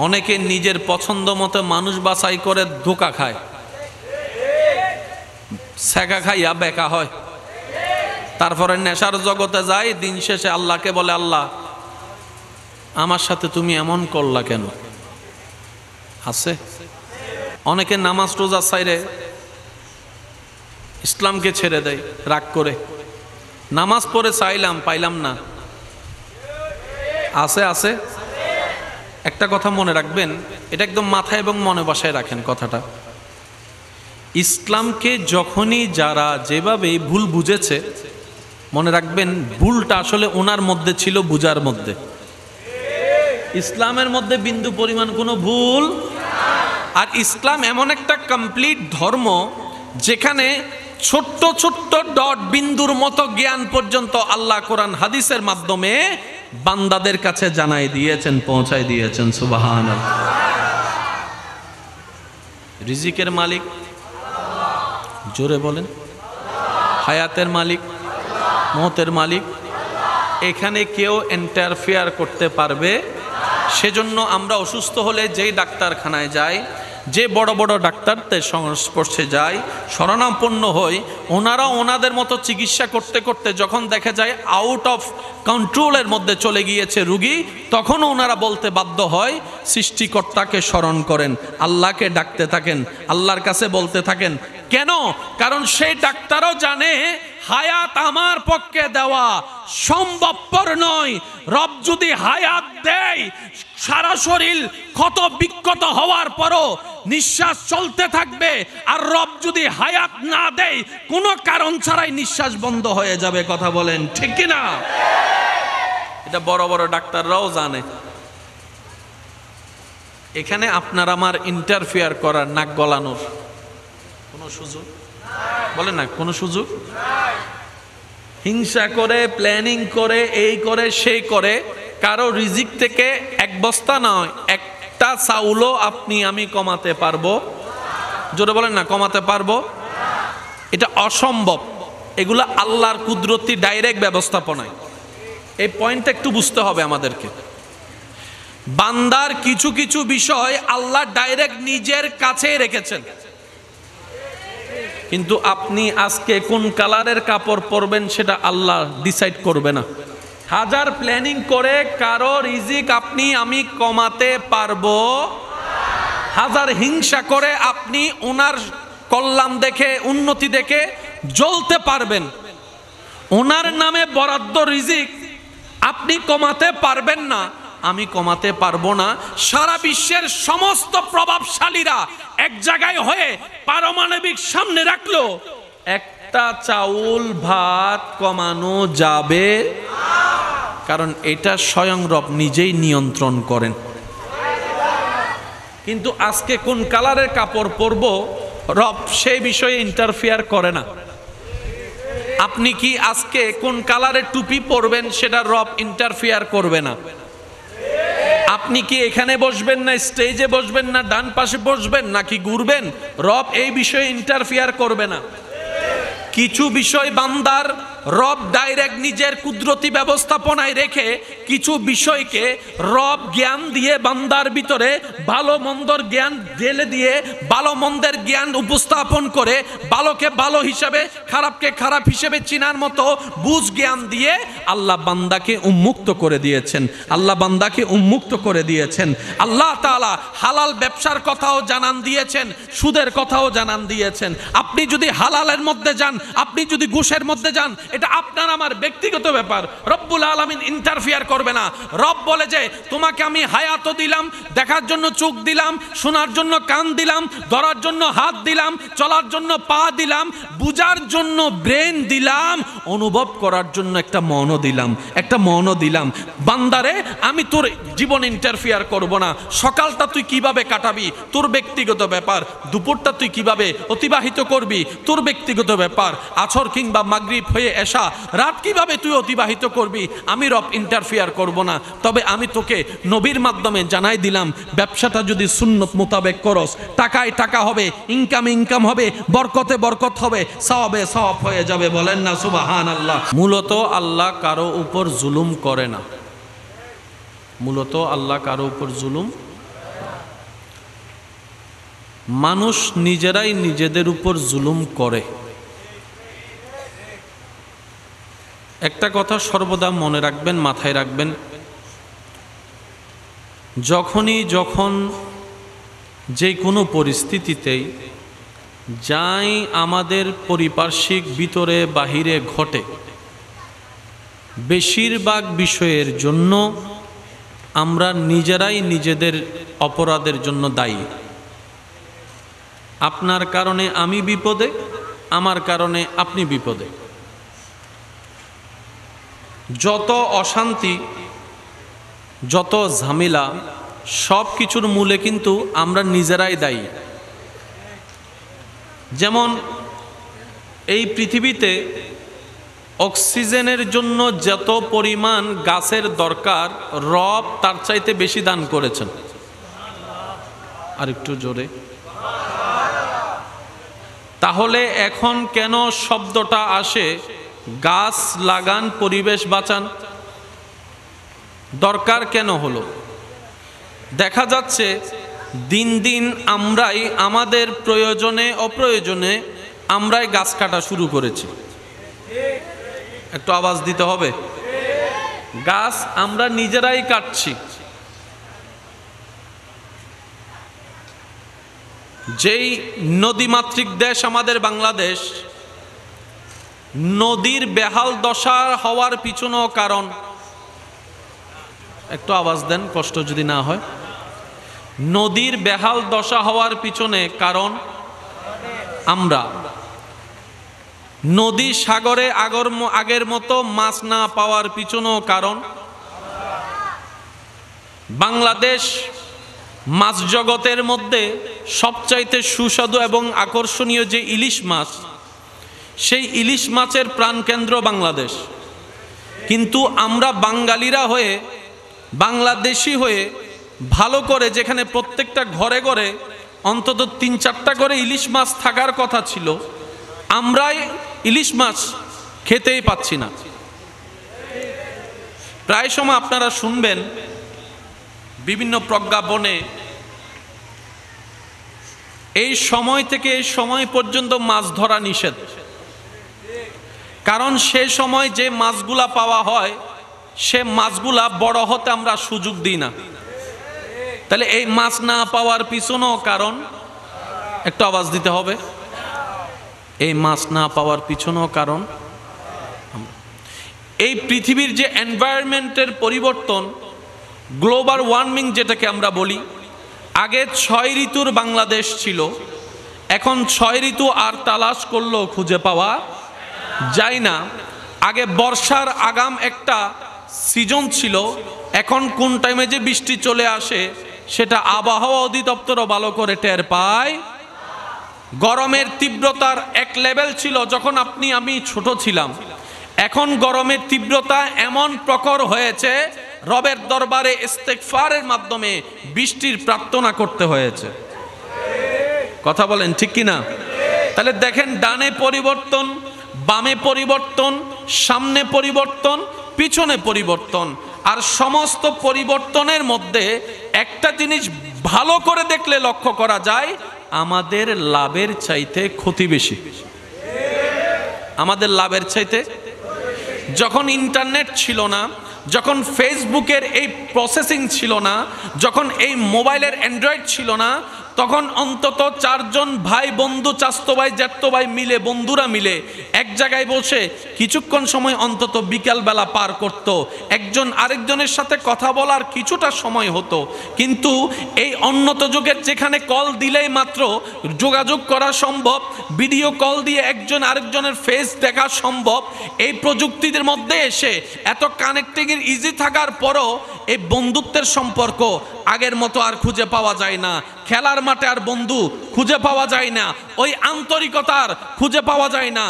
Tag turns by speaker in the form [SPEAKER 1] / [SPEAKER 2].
[SPEAKER 1] অনেকে নিজের পছন্দ মতো মানুষ বাছাই করে ধোঁকা খায়, সেকা খাইয়া বেকা হয়, তারপরে নেশার জগতে যায়, দিন শেষে আল্লাহকে বলে, আল্লাহ আমার সাথে তুমি এমন করলা কেন? আছে অনেকে নামাজ রোজা ছাইরে ইসলামকে ছেড়ে দেয় রাগ করে, নামাজ পড়ে চাইলাম পাইলাম না। আছে আছে। একটা কথা মনে রাখবেন, এটা একদম মাথায় এবং মনে বসায় রাখেন কথাটা। ইসলামকে যখনই যারা যেভাবে ভুল বুঝেছে, মনে রাখবেন ভুলটা আসলে ওনার মধ্যে ছিল, বুঝার মধ্যে। ইসলামের মধ্যে বিন্দু পরিমাণ কোনো ভুল। আর ইসলাম এমন একটা কমপ্লিট ধর্ম যেখানে ছোট্ট ছোট্ট ডট বিন্দুর মতো জ্ঞান পর্যন্ত আল্লাহ কোরআন হাদিসের মাধ্যমে বান্দাদের কাছে জানাই দিয়েছেন, পৌঁছায় দিয়েছেন। সুবহানাল্লাহ। রিজিকের মালিক জোরে বলেন, হায়াতের মালিক, মওতের মালিক, এখানে কেউ ইন্টারফেয়ার করতে পারবে? সেজন্য আমরা অসুস্থ হলে যেই ডাক্তারখানায় যাই, যে বড় বড় ডাক্তারদের সংস্পর্শে যাই, শরণাপন্ন হই, ওনারা ওনাদের মতো চিকিৎসা করতে করতে যখন দেখা যায় আউট অফ কন্ট্রোলের মধ্যে চলে গিয়েছে রুগী, তখন ওনারা বলতে বাধ্য হয় সৃষ্টিকর্তাকে স্মরণ করেন, আল্লাহকে ডাকতে থাকেন, আল্লাহর কাছে বলতে থাকেন। কেন? কারণ সেই ডাক্তারও জানে হায়াত আমার পক্ষে দেওয়া সম্ভবপর নয়। রব যদি হায়াত দেয়, সারা শরীর ক্ষত বিক্ষত হওয়ার পরও নিঃশ্বাস চলতে থাকবে। আর রব যদি হায়াত না দেয়, কোনো কারণ ছাড়াই নিঃশ্বাস বন্ধ হয়ে যাবে। কথা বলেন ঠিক কিনা? এটা বড় বড় ডাক্তাররাও জানে। এখানে আপনার আমার ইন্টারফেয়ার করার, নাক গলানোর কোনো সুযোগ, বলে না, কোনো সুযোগ। হিংসা করে, প্ল্যানিং করে, এই করে সেই করে, কারো রিজিক থেকে এক বস্তা নয়, একটা চাউলও আপনি আমি কমাতে পারবো? জোরে বলেন না, কমাতে পারবো? এটা অসম্ভব। এগুলো আল্লাহর কুদরতি ডাইরেক্ট ব্যবস্থাপনায়। এই পয়েন্টটা একটু বুঝতে হবে আমাদেরকে। বান্দার কিছু কিছু বিষয় আল্লাহ ডাইরেক্ট নিজের কাছেই রেখেছেন, কিন্তু আপনি আজকে কোন কালারের কাপড় পরবেন সেটা আল্লাহ ডিসাইড করবে না। হাজার প্ল্যানিং করে কারো রিজিক আপনি আমি কমাতে পারবো? হাজার হিংসা করে আপনি ওনার কল্যাণ দেখে, উন্নতি দেখে জ্বলতে পারবেন, ওনার নামে বরাদ্দ রিজিক আপনি কমাতে পারবেন না, আমি কমাতে পারবো না। সারা বিশ্বের সমস্ত প্রভাবশালীরা এক জায়গায় হয়ে পারমাণবিক সামনে রাখলো, একটা চাউল ভাত কমানো যাবে? কারণ এটা স্বয়ং রব নিজেই নিয়ন্ত্রণ করেন। কিন্তু আজকে কোন কালারের কাপড় পরবো, রব সেই বিষয়ে ইন্টারফেয়ার করে না। আপনি কি আজকে কোন কালারের টুপি পরবেন সেটা রব ইন্টারফেয়ার করবে না। আপনি কি এখানে বসবেন না স্টেজে বসবেন না ডান পাশে বসবেন নাকি ঘুরবেন, রব এই বিষয়ে ইন্টারফেয়ার করবে না। কিছু বিষয় বান্দার রব ডাইরেক্ট নিজের কুদরতি ব্যবস্থাপনায় রেখে, কিছু বিষয়কে রব জ্ঞান দিয়ে বান্দার ভিতরে ভালো মন্দর জ্ঞান ঢেলে দিয়ে, ভালো মন্দের জ্ঞান উপস্থাপন করে, ভালোকে ভালো হিসাবে খারাপকে খারাপ হিসেবে চিনার মতো বুঝ জ্ঞান দিয়ে আল্লাহ বান্দাকে উন্মুক্ত করে দিয়েছেন। আল্লাহ বান্দাকে উন্মুক্ত করে দিয়েছেন। আল্লাহ তাআলা হালাল ব্যবসার কথাও জানান দিয়েছেন, সুদের কথাও জানান দিয়েছেন। আপনি যদি হালালের মধ্যে যান, আপনি যদি ঘুষের মধ্যে যান, এটা আপনার আমার ব্যক্তিগত ব্যাপার, রব্বুল আলামিন ইন্টারফেয়ার করবে না। রব বলে যে তোমাকে আমি হায়াত দিলাম, দেখার জন্য চোখ দিলাম, শোনার জন্য কান দিলাম, ধরার জন্য হাত দিলাম, চলার জন্য পা দিলাম, বুঝার জন্য ব্রেন দিলাম, অনুভব করার জন্য একটা মনও দিলাম, একটা মনও দিলাম। বান্দারে আমি তোর জীবন ইন্টারফেয়ার করব না। সকালটা তুই কিভাবে কাটাবি তোর ব্যক্তিগত ব্যাপার, দুপুরটা তুই কিভাবে অতিবাহিত করবি তোর ব্যক্তিগত ব্যাপার, আসর কিংবা মাগরিব হয়ে এশা রাত কিভাবে তুই অতিবাহিত করবি আমি রব ইন্টারফেয়ার করব না। তবে আমি তোকে নবীর মাধ্যমে জানাই দিলাম, ব্যবসাটা যদি সুন্নত মোতাবেক করস, টাকায় টাকা হবে, ইনকামে ইনকাম হবে, বরকতে বরকত হবে, সওয়াবে সওয়াব হয়ে যাবে। বলেন না সুবহানাল্লাহ। মূলত আল্লাহ কারো উপর জুলুম করে না, মূলত আল্লাহ কারো উপর জুলুম মানুষ নিজেরাই নিজেদের উপর জুলুম করে। একটা কথা সর্বদা মনে রাখবেন, মাথায় রাখবেন, যখন যে কোনো পরিস্থিতিতেই যাই আমাদের পারিপার্শ্বিক ভিতরে বাহিরে ঘটে, বেশিরভাগ বিষয়ের জন্য আমরা নিজেরাই নিজেদের অপরাধের জন্য দায়ী। আপনার কারণে আমি বিপদে, আমার কারণে আপনি বিপদে। যত অশান্তি, যত ঝামেলা, সব কিছুর মূলে কিন্তু আমরা নিজেরাই দায়ী। যেমন এই পৃথিবীতে অক্সিজেনের জন্য যত পরিমাণ গাছের দরকার, রব তার চাইতে বেশি দান করেছেন। আর একটু জোরে। তাহলে এখন কেন শব্দটা আসে গাছ লাগান, পরিবেশ বাঁচান? দরকার কেন হলো? দেখা যাচ্ছে দিন দিন আমরাই আমাদের প্রয়োজনে অপ্রয়োজনে আমরাই গাছ কাটা শুরু করেছি। একটু আওয়াজ দিতে হবে। গাছ আমরা নিজেরাই কাটছি। যেই নদীমাতৃক দেশ আমাদের বাংলাদেশ, নদীর বেহাল দশা হওয়ার পিছনেও কারণ, একটু আওয়াজ দেন কষ্ট যদি না হয়। নদীর বেহাল দশা হওয়ার পিছনে কারণ আমরা। নদী সাগরে আগের মতো মাছ না পাওয়ার পিছনেও কারণ। বাংলাদেশ মাছ জগতের মধ্যে সবচাইতে সুস্বাদু এবং আকর্ষণীয় যে ইলিশ মাছ, সেই ইলিশ মাছের প্রাণকেন্দ্র বাংলাদেশ। কিন্তু আমরা বাঙালিরা হয়ে, বাংলাদেশি হয়ে, ভালো করে যেখানে প্রত্যেকটা ঘরে ঘরে অন্তত ৩-৪টা করে ইলিশ মাছ থাকার কথা ছিল, আমরাই ইলিশ মাছ খেতেই পাচ্ছি না। প্রায় সময় আপনারা শুনবেন বিভিন্ন প্রজ্ঞাপনে এই সময় থেকে এই সময় পর্যন্ত মাছ ধরা নিষেধ। কারণ সে সময় যে মাছগুলা পাওয়া হয়, সে মাছগুলা বড় হতে আমরা সুযোগ দিই না। তাহলে এই মাছ না পাওয়ার পিছনেও কারণ, একটু আওয়াজ দিতে হবে। এই মাছ না পাওয়ার পিছনেও কারণ এই পৃথিবীর যে এনভায়রনমেন্টের পরিবর্তন, গ্লোবাল ওয়ার্মিং যেটাকে আমরা বলি। আগে 6 ঋতুর বাংলাদেশ ছিল, এখন 6 ঋতু আর তালাশ করলেও খুঁজে পাওয়া যায় না। আগে বর্ষার আগাম একটা সিজন ছিল, এখন কোন টাইমে যে বৃষ্টি চলে আসে সেটা আবহাওয়া অধিদপ্তরও ভালো করে টের পায়। গরমের তীব্রতার এক লেভেল ছিল যখন আপনি আমি ছোট ছিলাম, এখন গরমের তীব্রতা এমন প্রখর হয়েছে, রবের দরবারে ইস্তেগফারের মাধ্যমে বৃষ্টির প্রার্থনা করতে হয়েছে। কথা বলেন ঠিক কিনা? তাহলে দেখেন, ডানে পরিবর্তন, বামে পরিবর্তন, সামনে পরিবর্তন, পিছনে পরিবর্তন। আর সমস্ত পরিবর্তনের মধ্যে একটা জিনিস ভালো করে দেখলে লক্ষ্য করা যায়, আমাদের লাভের চাইতে ক্ষতি বেশি। আমাদের লাভের চাইতে। যখন ইন্টারনেট ছিল না, যখন ফেসবুকের এই প্রসেসিং ছিল না, যখন এই মোবাইলের অ্যান্ড্রয়েড ছিল না, তখন অন্তত 4 জন ভাই বন্ধু, চাচতো ভাই, জ্যাঠতো ভাই মিলে, বন্ধুরা মিলে এক জায়গায় বসে কিছুক্ষণ সময় অন্তত বিকালবেলা পার করত। একজন আরেকজনের সাথে কথা বলার কিছুটা সময় হতো। কিন্তু এই উন্নত যুগের যেখানে কল দিলেই মাত্র যোগাযোগ করা সম্ভব, ভিডিও কল দিয়ে একজন আরেকজনের ফেস দেখা সম্ভব, এই প্রযুক্তিদের মধ্যে এসে এত কানেক্টিংয়ের ইজি থাকার পরও এই বন্ধুত্বের সম্পর্ক আগের মতো আর খুঁজে পাওয়া যায় না। খেলার মাঠে আর বন্ধু খুঁজে পাওয়া যায় না, ওই আন্তরিকতার খুঁজে পাওয়া যায় না।